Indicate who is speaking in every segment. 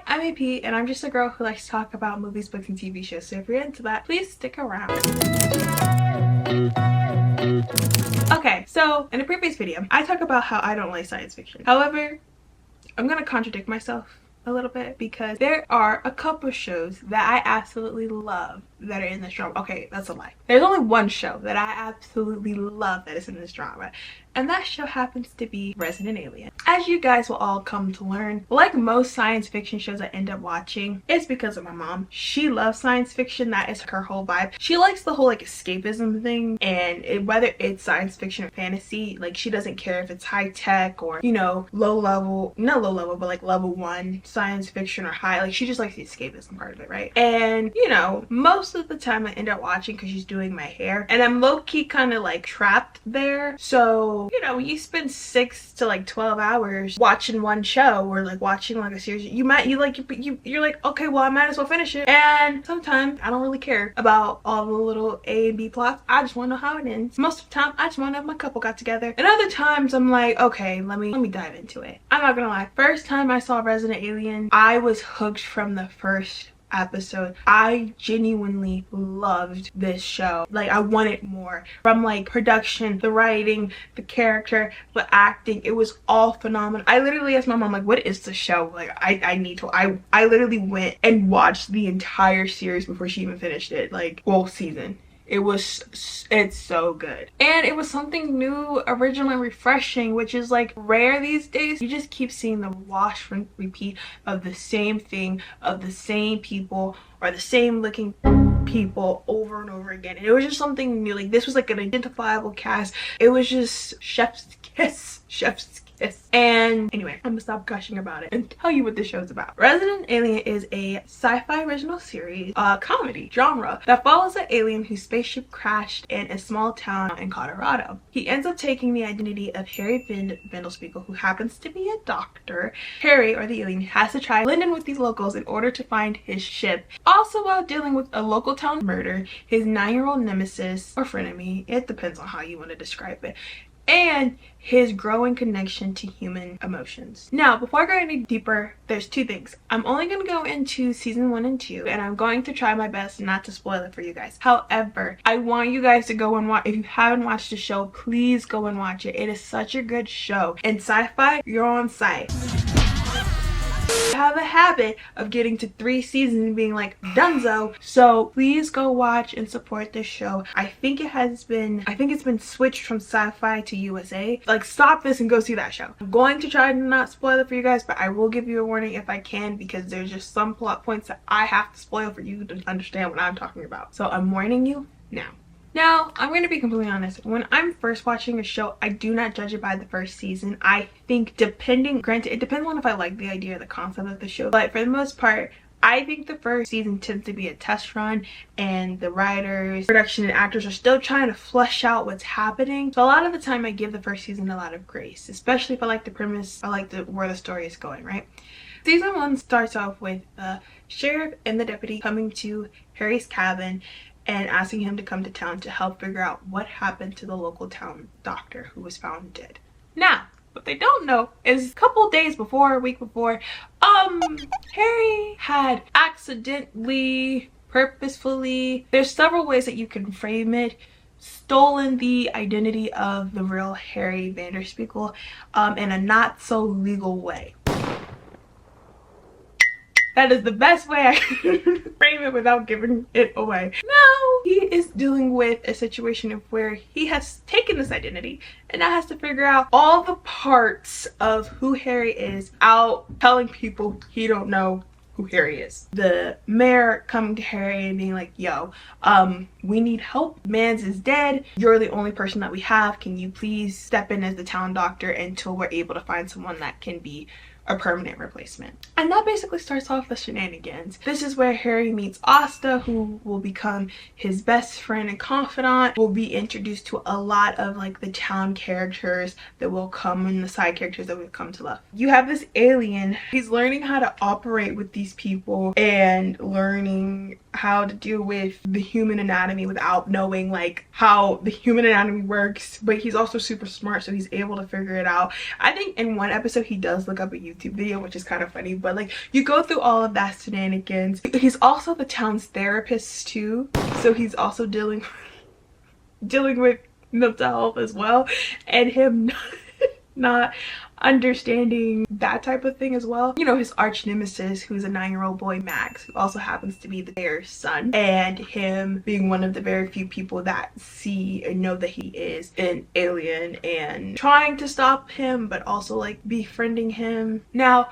Speaker 1: I'm AP, and I'm just a girl who likes to talk about movies, books, and TV shows. So if you're into that, please stick around. Okay, so in a previous video, I talk about how I don't like science fiction. However, I'm gonna contradict myself a little bit because there are a couple shows that I absolutely love that are in this genre. Okay, that's a lie. There's only one show that I absolutely love that is in this genre, and that show happens to be Resident Alien. As you guys will all come to learn, like most science fiction shows I end up watching, it's because of my mom. She loves science fiction. That is her whole vibe. She likes the whole like escapism thing, and whether it's science fiction or fantasy, like she doesn't care if it's high tech or, you know, low level, not low level, but like level 1 science fiction or high. Like she just likes the escapism part of it, right? And you know, most of the time I end up watching because she's doing my hair, and I'm low-key kind of like trapped there. So you know, you spend 6 to like 12 hours watching one show or like watching like a series, you're like, okay, well I might as well finish it. And sometimes I don't really care about all the little A and B plots. I just want to know how it ends. Most of the time I just want to know if my couple got together, and other times I'm like, okay, let me dive into it. I'm not gonna lie, first time I saw Resident Alien, I was hooked from the first episode. I genuinely loved this show. Like I wanted more from like production, the writing, the character, the acting. It was all phenomenal. I literally asked my mom, like, what is the show? Like I need to. I literally went and watched the entire series before she even finished it, like whole season. It's so good, and it was something new, original, and refreshing, which is like rare these days. You just keep seeing the wash and repeat of the same thing, of the same people or the same looking people over and over again. And it was just something new. Like this was like an identifiable cast. It was just chef's kiss. And anyway, I'm gonna stop gushing about it and tell you what this show's about. Resident Alien is a sci-fi original series, comedy genre that follows an alien whose spaceship crashed in a small town in Colorado. He ends up taking the identity of Harry Vendelspiegel, who happens to be a doctor. Harry, or the alien, has to try to blend in with these locals in order to find his ship. Also, while dealing with a local town murder, his 9-year-old nemesis or frenemy, it depends on how you want to describe it, and his growing connection to human emotions. Now, before I go any deeper, there's 2 things. I'm only going to go into season 1 and 2, and I'm going to try my best not to spoil it for you guys. However, I want you guys to go and watch. If you haven't watched the show, please go and watch it. It is such a good show. In sci-fi, you're on site. Have a habit of getting to 3 seasons and being like dunzo, so please go watch and support this show. I think it's been switched from Syfy to USA. Like, stop this and go see that show. I'm going to try to not spoil it for you guys, but I will give you a warning if I can, because there's just some plot points that I have to spoil for you to understand what I'm talking about. So I'm warning you now. Now, I'm going to be completely honest. When I'm first watching a show, I do not judge it by the first season. I think granted, it depends on if I like the idea or the concept of the show. But for the most part, I think the first season tends to be a test run, and the writers, production, and actors are still trying to flesh out what's happening. So a lot of the time I give the first season a lot of grace, especially if I like the premise, I like where the story is going, right? Season 1 starts off with the sheriff and the deputy coming to Harry's cabin and asking him to come to town to help figure out what happened to the local town doctor who was found dead. Now, what they don't know is a couple days before, a week before, Harry had accidentally, purposefully, there's several ways that you can frame it, stolen the identity of the real Harry Vanderspiegel in a not so legal way. That is the best way I can frame it without giving it away. Now, he is dealing with a situation of where he has taken this identity and now has to figure out all the parts of who Harry is out telling people he don't know who Harry is. The mayor coming to Harry and being like, yo, we need help. Mans is dead. You're the only person that we have. Can you please step in as the town doctor until we're able to find someone that can be a permanent replacement? And that basically starts off the shenanigans. This is where Harry meets Asta, who will become his best friend and confidant. Will be introduced to a lot of like the town characters that will come, and the side characters that we've come to love. You have this alien. He's learning how to operate with these people and learning how to deal with the human anatomy without knowing like how the human anatomy works, but he's also super smart, so he's able to figure it out. I think in one episode he does look up a YouTube YouTube video, which is kind of funny. But like, you go through all of that shenanigans. He's also the town's therapist too, so he's also dealing with mental health as well, and him not understanding that type of thing as well. You know, his arch nemesis, who's a 9-year-old boy, Max, who also happens to be the mayor's son, and him being one of the very few people that see and know that he is an alien, and trying to stop him but also like befriending him. Now,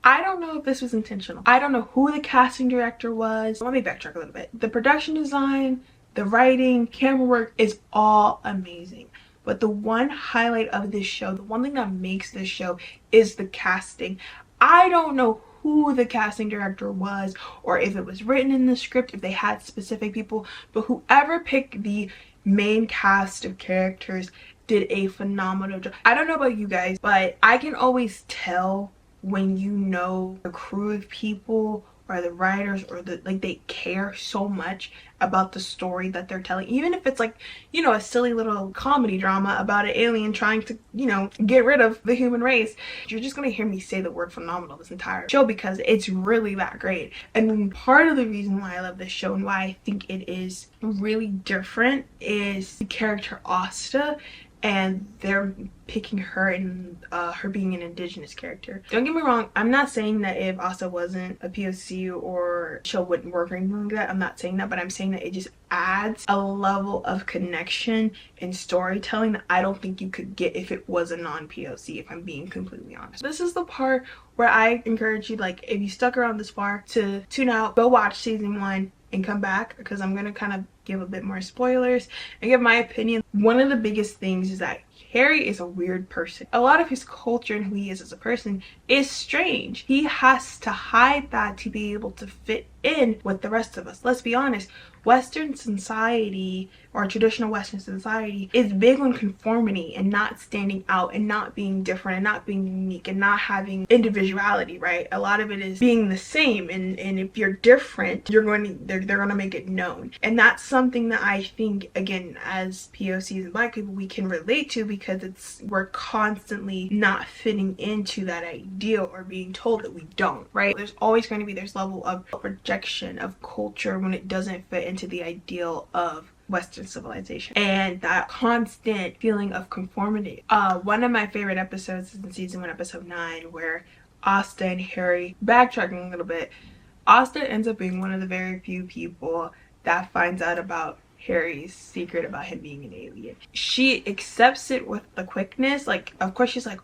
Speaker 1: I don't know if this was intentional. I don't know who the casting director was. Let me backtrack a little bit. The production design, the writing, camera work is all amazing. But the one highlight of this show, the one thing that makes this show, is the casting. I don't know who the casting director was, or if it was written in the script, if they had specific people, but whoever picked the main cast of characters did a phenomenal job. I don't know about you guys, but I can always tell when you know the crew of people or the writers, or the like, they care so much about the story that they're telling, even if it's like, you know, a silly little comedy drama about an alien trying to, you know, get rid of the human race. You're just gonna hear me say the word phenomenal this entire show because it's really that great. And part of the reason why I love this show and why I think it is really different is the character Asta, and they're picking her and her being an indigenous character. Don't get me wrong, I'm not saying that if Asta wasn't a POC or show wouldn't work or anything like that. I'm not saying that, but I'm saying that it just adds a level of connection and storytelling that I don't think you could get if it was a non-POC, if I'm being completely honest. This is the part where I encourage you, like, if you stuck around this far, to tune out, go watch season 1 and come back, because I'm gonna kind of give a bit more spoilers and give my opinion. One of the biggest things is that Harry is a weird person. A lot of his culture and who he is as a person is strange. He has to hide that to be able to fit in with the rest of us. Let's be honest, Western society, or traditional Western society, is big on conformity and not standing out and not being different and not being unique and not having individuality, right? A lot of it is being the same, and if you're different, they're going to make it known. And that's something that I think, again, as POCs and Black people, we can relate to, because we're constantly not fitting into that ideal or being told that we don't, right? There's always going to be this level of rejection of culture when it doesn't fit into the ideal of Western civilization, and that constant feeling of conformity. One of my favorite episodes is in season 1, episode 9, where Asta and Harry, backtracking a little bit, Asta ends up being one of the very few people that finds out about Harry's secret about him being an alien. She accepts it with the quickness. Like, of course she's like,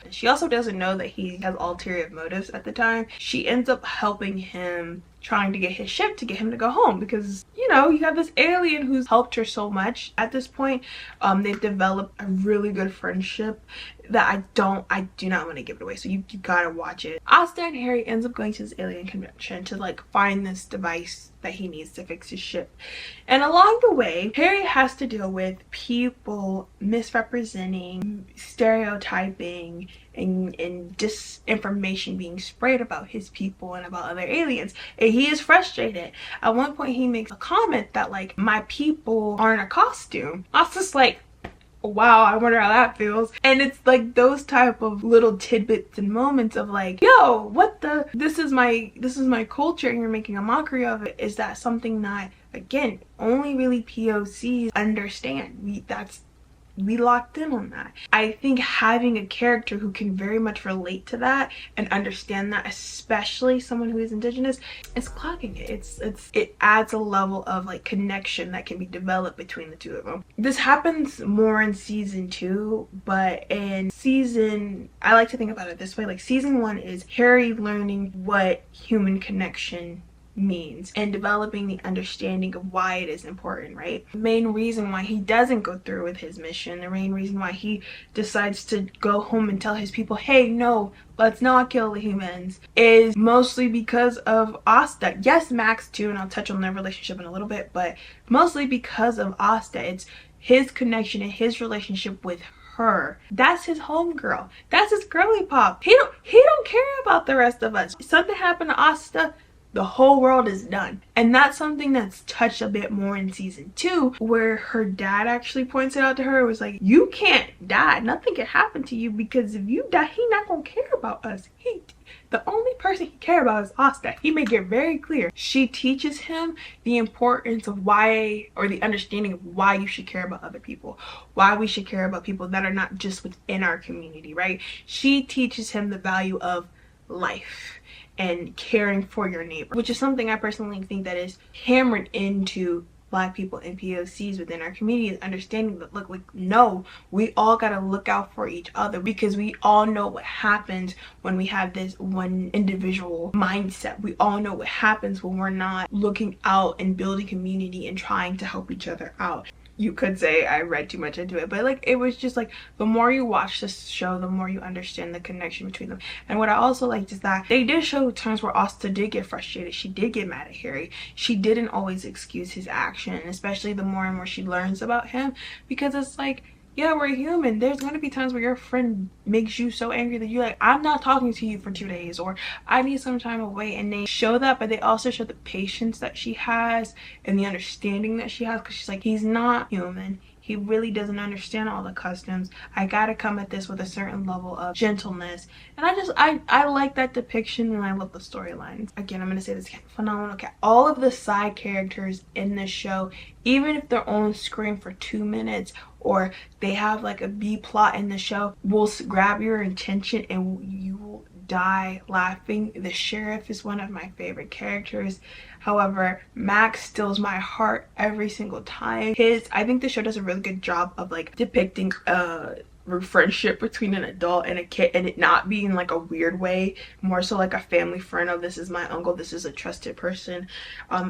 Speaker 1: she also doesn't know that he has ulterior motives at the time. She ends up helping him, trying to get his ship to get him to go home, because, you know, you have this alien who's helped her so much. At this point, they've developed a really good friendship that I do not want to give it away, so you gotta watch it. Asta and Harry ends up going to this alien convention to like find this device that he needs to fix his ship, and along the way Harry has to deal with people misrepresenting, stereotyping, and disinformation being sprayed about his people and about other aliens, and he is frustrated. At one point he makes a comment that, like, my people aren't a costume. I was just like, wow, I wonder how that feels. And it's like those type of little tidbits and moments of like, yo, what the, this is my culture and you're making a mockery of it. Is that something that, again, only really POCs understand? We locked in on that. I think having a character who can very much relate to that and understand that, especially someone who is indigenous, is clocking it. It adds a level of like connection that can be developed between the two of them. This happens more in season 2, but in season, I like to think about it this way, like season 1 is Harry learning what human connection means and developing the understanding of why it is important, right? The main reason why he doesn't go through with his mission, the main reason why he decides to go home and tell his people, hey, no, let's not kill the humans, is mostly because of Asta. Yes, Max too, and I'll touch on their relationship in a little bit, but mostly because of Asta. It's his connection and his relationship with her. That's his homegirl. That's his girly pop. He don't care about the rest of us. Something happened to Asta, the whole world is done. And that's something that's touched a bit more in season 2, where her dad actually points it out to her. It was like, you can't die, nothing can happen to you, because if you die, he not gonna care about us. The only person he cares about is Asta. He made it very clear. She teaches him the importance of why, or the understanding of why you should care about other people, why we should care about people that are not just within our community, right? She teaches him the value of life and caring for your neighbor, which is something I personally think that is hammered into Black people and POCs within our community, is understanding that, look, like, no, we all gotta look out for each other, because we all know what happens when we have this one individual mindset. We all know what happens when we're not looking out and building community and trying to help each other out. You could say I read too much into it, but like, it was just like, the more you watch this show, the more you understand the connection between them. And what I also liked is that they did show times where Asta did get frustrated. She did get mad at Harry. She didn't always excuse his action, especially the more and more she learns about him, because it's like, yeah, we're human. There's going to be times where your friend makes you so angry that you're like, I'm not talking to you for 2 days, or I need some time away. And they show that, but they also show the patience that she has and the understanding that she has, because she's like, he's not human. He really doesn't understand all the customs. I gotta come at this with a certain level of gentleness. And I like that depiction, and I love the storylines. Again, I'm gonna say this again, phenomenal. Okay, all of the side characters in this show, even if they're on screen for 2 minutes, or they have like a B plot in the show, will grab your attention and you will die laughing. The sheriff is one of my favorite characters. However, Max steals my heart every single time. I think the show does a really good job of like depicting friendship between an adult and a kid, and it not being like a weird way, more so like a family friend of, this is my uncle, this is a trusted person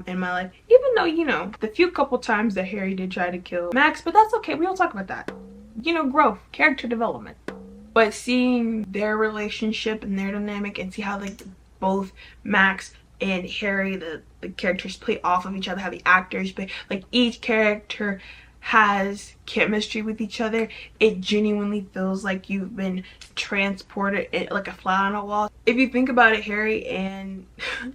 Speaker 1: in my life. Even though, you know, the few couple times that Harry did try to kill Max, but that's okay, we don't talk about that. You know, growth, character development. But seeing their relationship and their dynamic, and see how like both Max and Harry, the characters, play off of each other, how the actors play, like each character has chemistry with each other. It genuinely feels like you've been transported like a fly on a wall. If you think about it, Harry and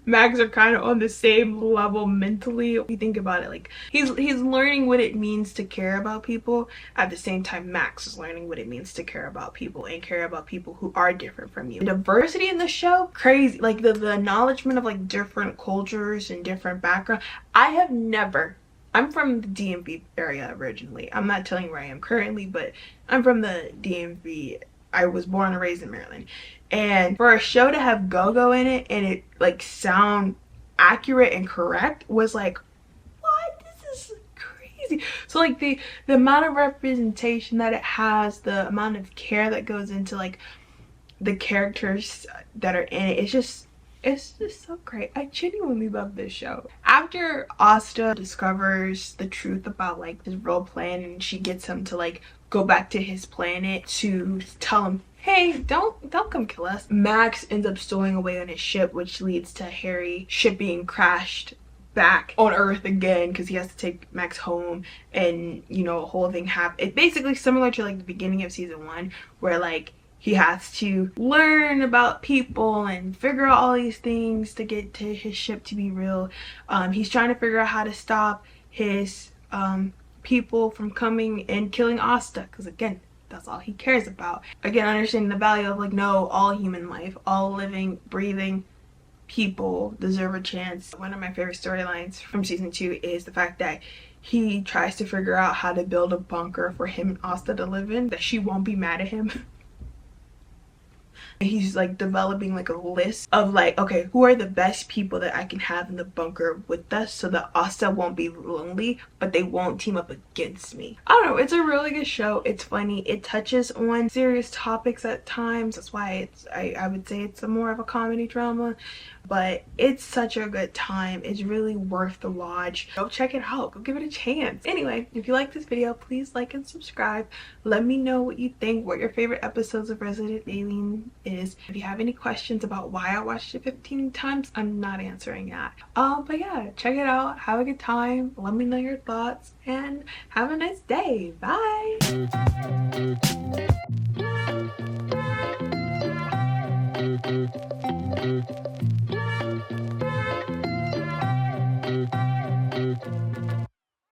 Speaker 1: Max are kind of on the same level mentally. If you think about it, like he's learning what it means to care about people. At the same time, Max is learning what it means to care about people, and care about people who are different from you. The diversity in the show, crazy. Like the acknowledgement of like different cultures and different backgrounds. I'm from the DMV area originally. I'm not telling you where I am currently, but I'm from the DMV. I was born and raised in Maryland. And for a show to have go-go in it and it like sound accurate and correct was like, what? This is crazy. So like the amount of representation that it has, the amount of care that goes into like the characters that are in it, it's just so great. I genuinely love this show. After Asta discovers the truth about like his real plan, and she gets him to like go back to his planet to tell him, hey, don't come kill us, Max ends up stowing away on his ship, which leads to Harry ship being crashed back on Earth again, because he has to take Max home, and you know, a whole thing happened. It's basically similar to like the beginning of season 1, where like he has to learn about people and figure out all these things to get to his ship to be real. He's trying to figure out how to stop his people from coming and killing Asta, because again, that's all he cares about. Again, understanding the value of like, no, all human life, all living, breathing people deserve a chance. One of my favorite storylines from season 2 is the fact that he tries to figure out how to build a bunker for him and Asta to live in, that she won't be mad at him. He's like developing like a list of like, okay, who are the best people that I can have in the bunker with us, so that Asta won't be lonely, but they won't team up against me. I don't know, it's a really good show. It's funny. It touches on serious topics at times. That's why it's I would say it's more of a comedy drama, but it's such a good time. It's really worth the watch. Go check it out. Go give it a chance. Anyway, if you like this video, please like and subscribe. Let me know what you think, what your favorite episodes of Resident Alien is. If you have any questions about why I watched it 15 times, I'm not answering that. But yeah, check it out. Have a good time. Let me know your thoughts, and have a nice day. Bye.